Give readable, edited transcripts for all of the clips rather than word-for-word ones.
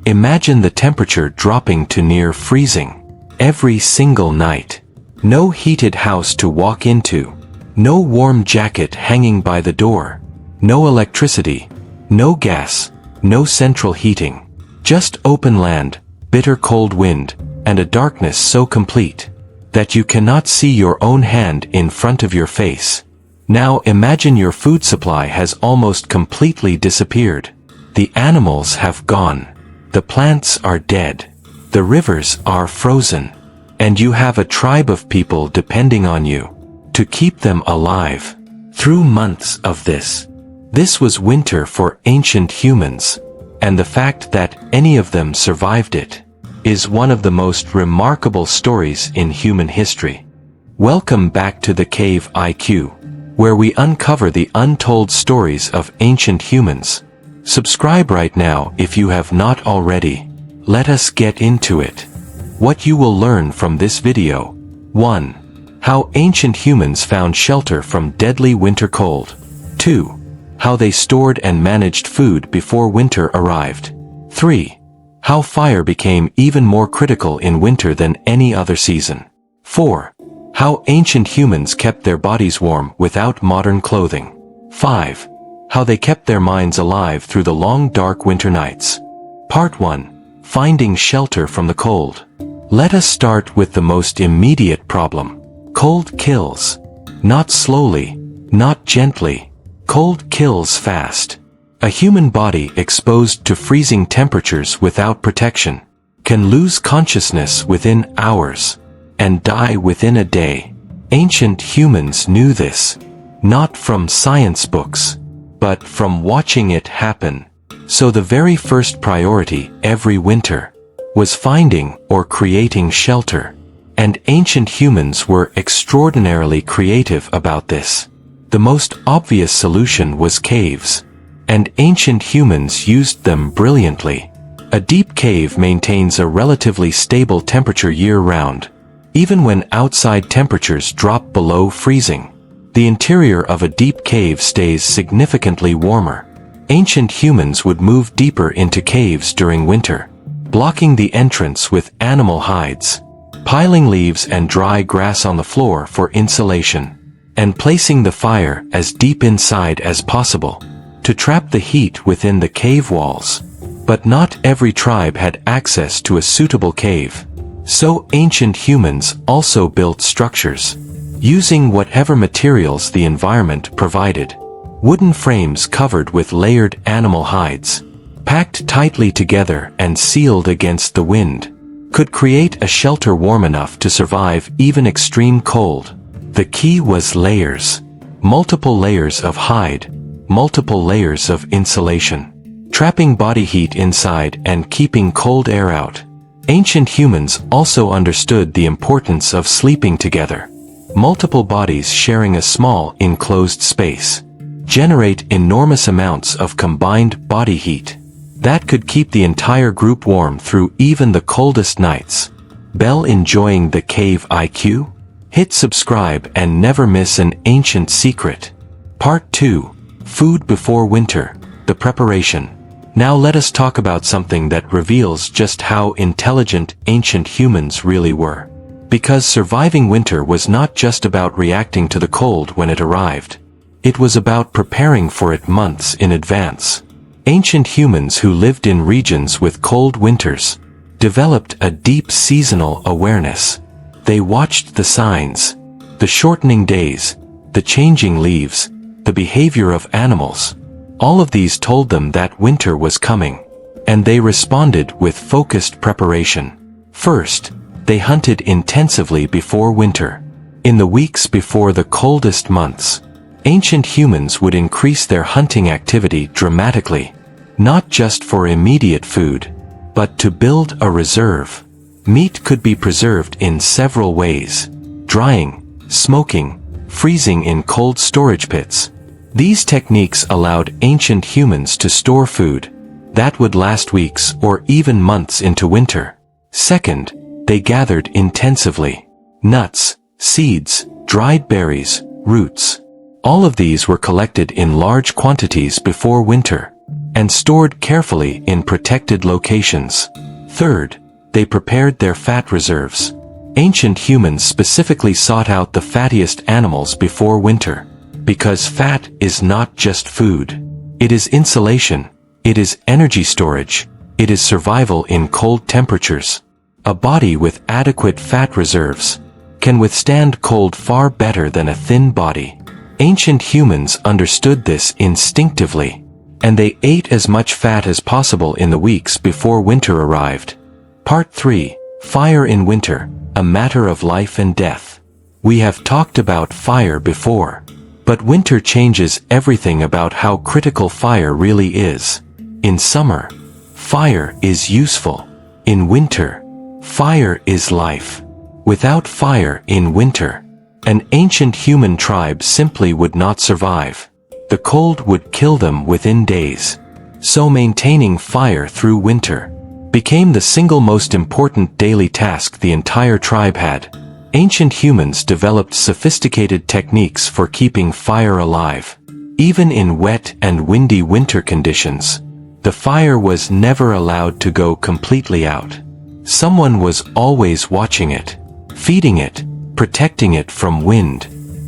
Imagine the temperature dropping to near freezing every single night. No heated house to walk into. No warm jacket hanging by the door. No electricity. No gas. No central heating. Just open land, bitter cold wind, and a darkness so complete that you cannot see your own hand in front of your face. Now imagine your food supply has almost completely disappeared. The animals have gone. The plants are dead. The rivers are frozen. And you have a tribe of people depending on you to keep them alive. Through months of this was winter for ancient humans, and the fact that any of them survived it is one of the most remarkable stories in human history. Welcome back to the CaveIQ, where we uncover the untold stories of ancient humans. Subscribe right now if you have not already. Let us get into it. What you will learn from this video. 1. How ancient humans found shelter from deadly winter cold. 2. How they stored and managed food before winter arrived. 3. How fire became even more critical in winter than any other season. 4. How ancient humans kept their bodies warm without modern clothing. 5. How they kept their minds alive through the long dark winter nights. Part 1. Finding shelter from the cold. Let us start with the most immediate problem. Cold kills. Not slowly, not gently. Cold kills fast. A human body exposed to freezing temperatures without protection can lose consciousness within hours and die within a day. Ancient humans knew this, not from science books, but from watching it happen. So the very first priority every winter was finding or creating shelter. And ancient humans were extraordinarily creative about this. The most obvious solution was caves. And ancient humans used them brilliantly. A deep cave maintains a relatively stable temperature year-round. Even when outside temperatures drop below freezing, the interior of a deep cave stays significantly warmer. Ancient humans would move deeper into caves during winter, blocking the entrance with animal hides, piling leaves and dry grass on the floor for insulation, and placing the fire as deep inside as possible to trap the heat within the cave walls. But not every tribe had access to a suitable cave. So ancient humans also built structures, using whatever materials the environment provided. Wooden frames covered with layered animal hides, packed tightly together and sealed against the wind, could create a shelter warm enough to survive even extreme cold. The key was layers. Multiple layers of hide, multiple layers of insulation, trapping body heat inside and keeping cold air out. Ancient humans also understood the importance of sleeping together. Multiple bodies sharing a small enclosed space generate enormous amounts of combined body heat that could keep the entire group warm through even the coldest nights. Bell enjoying the CaveIQ? Hit subscribe and never miss an ancient secret. Part 2. Food before winter, the preparation. Now let us talk about something that reveals just how intelligent ancient humans really were. Because surviving winter was not just about reacting to the cold when it arrived. It was about preparing for it months in advance. Ancient humans who lived in regions with cold winters developed a deep seasonal awareness. They watched the signs, the shortening days, the changing leaves, the behavior of animals. All of these told them that winter was coming, and they responded with focused preparation. First, they hunted intensively before winter. In the weeks before the coldest months, ancient humans would increase their hunting activity dramatically, not just for immediate food, but to build a reserve. Meat could be preserved in several ways: drying, smoking, freezing in cold storage pits. These techniques allowed ancient humans to store food that would last weeks or even months into winter. Second, they gathered intensively. Nuts, seeds, dried berries, roots. All of these were collected in large quantities before winter. and stored carefully in protected locations. Third, they prepared their fat reserves. Ancient humans specifically sought out the fattiest animals before winter, because fat is not just food. It is insulation, it is energy storage, it is survival in cold temperatures. A body with adequate fat reserves can withstand cold far better than a thin body. Ancient humans understood this instinctively, and they ate as much fat as possible in the weeks before winter arrived. Part 3. Fire in Winter, a matter of life and death. We have talked about fire before, but winter changes everything about how critical fire really is. In summer, fire is useful. In winter, fire is life. Without fire in winter, an ancient human tribe simply would not survive. The cold would kill them within days. So maintaining fire through winter became the single most important daily task the entire tribe had. Ancient humans developed sophisticated techniques for keeping fire alive. Even in wet and windy winter conditions, the fire was never allowed to go completely out. Someone was always watching it, feeding it, protecting it from wind.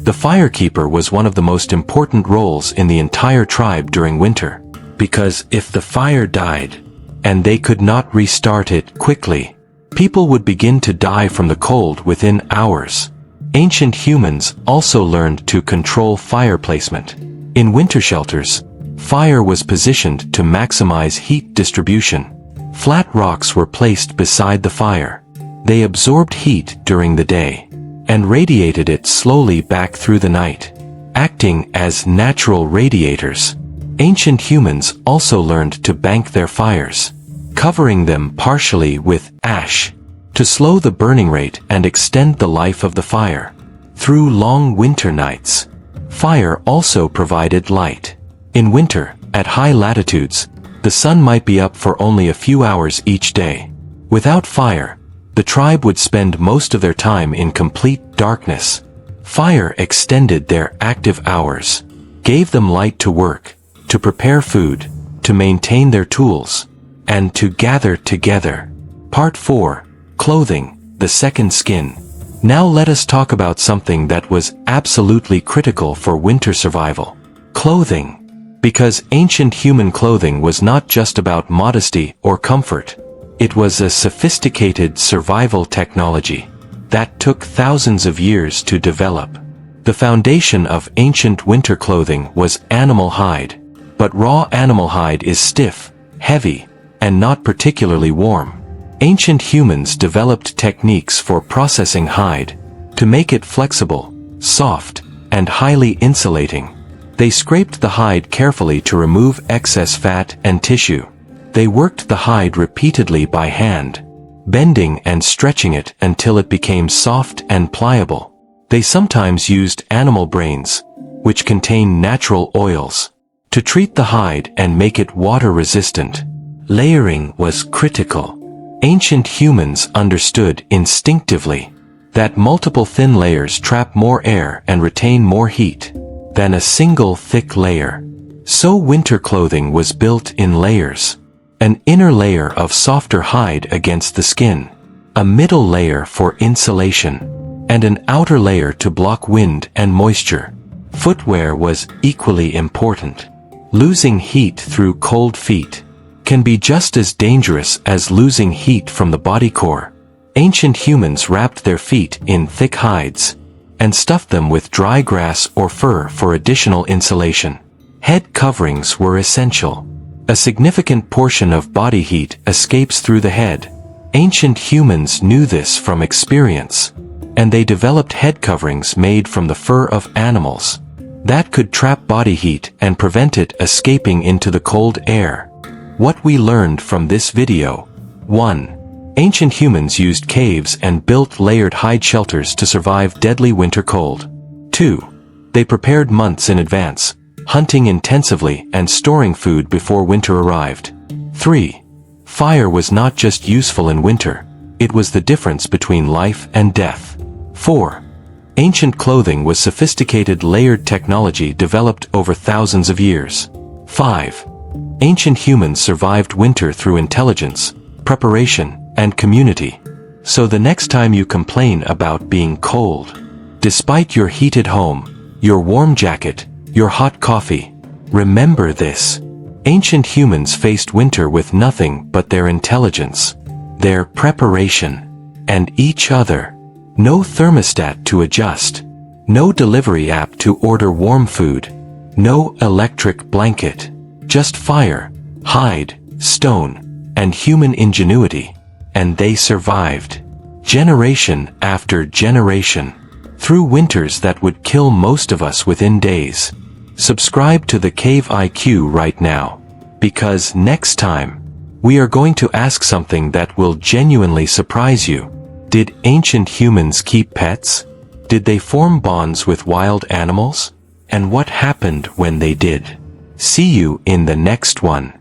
The firekeeper was one of the most important roles in the entire tribe during winter, because if the fire died, and they could not restart it quickly, people would begin to die from the cold within hours. Ancient humans also learned to control fire placement. In winter shelters, fire was positioned to maximize heat distribution. Flat rocks were placed beside the fire. They absorbed heat during the day and radiated it slowly back through the night, acting as natural radiators. Ancient humans also learned to bank their fires, covering them partially with ash to slow the burning rate and extend the life of the fire. Through long winter nights, fire also provided light. In winter, at high latitudes, the sun might be up for only a few hours each day. Without fire, the tribe would spend most of their time in complete darkness. Fire extended their active hours, gave them light to work, to prepare food, to maintain their tools, and to gather together. Part 4. Clothing, the second skin. Now let us talk about something that was absolutely critical for winter survival. Clothing. Because ancient human clothing was not just about modesty or comfort. It was a sophisticated survival technology that took thousands of years to develop. The foundation of ancient winter clothing was animal hide. But raw animal hide is stiff, heavy, and not particularly warm. Ancient humans developed techniques for processing hide to make it flexible, soft, and highly insulating. They scraped the hide carefully to remove excess fat and tissue. They worked the hide repeatedly by hand, bending and stretching it until it became soft and pliable. They sometimes used animal brains, which contain natural oils, to treat the hide and make it water-resistant. Layering was critical. Ancient humans understood instinctively that multiple thin layers trap more air and retain more heat than a single thick layer. So winter clothing was built in layers. An inner layer of softer hide against the skin, a middle layer for insulation, and an outer layer to block wind and moisture. Footwear was equally important. Losing heat through cold feet can be just as dangerous as losing heat from the body core. Ancient humans wrapped their feet in thick hides and stuffed them with dry grass or fur for additional insulation. Head coverings were essential. A significant portion of body heat escapes through the head. Ancient humans knew this from experience, and they developed head coverings made from the fur of animals that could trap body heat and prevent it escaping into the cold air. What we learned from this video: 1. Ancient humans used caves and built layered hide shelters to survive deadly winter cold. 2. They prepared months in advance, hunting intensively and storing food before winter arrived. 3. Fire was not just useful in winter, it was the difference between life and death. 4. Ancient clothing was sophisticated layered technology developed over thousands of years. 5. Ancient humans survived winter through intelligence, preparation, and community. So the next time you complain about being cold, despite your heated home, your warm jacket, your hot coffee, remember this. Ancient humans faced winter with nothing but their intelligence, their preparation, and each other. No thermostat to adjust. No delivery app to order warm food. No electric blanket. Just fire, hide, stone, and human ingenuity. And they survived. Generation after generation. Through winters that would kill most of us within days. Subscribe to the CaveIQ right now. Because next time, we are going to ask something that will genuinely surprise you. Did ancient humans keep pets? Did they form bonds with wild animals? And what happened when they did? See you in the next one.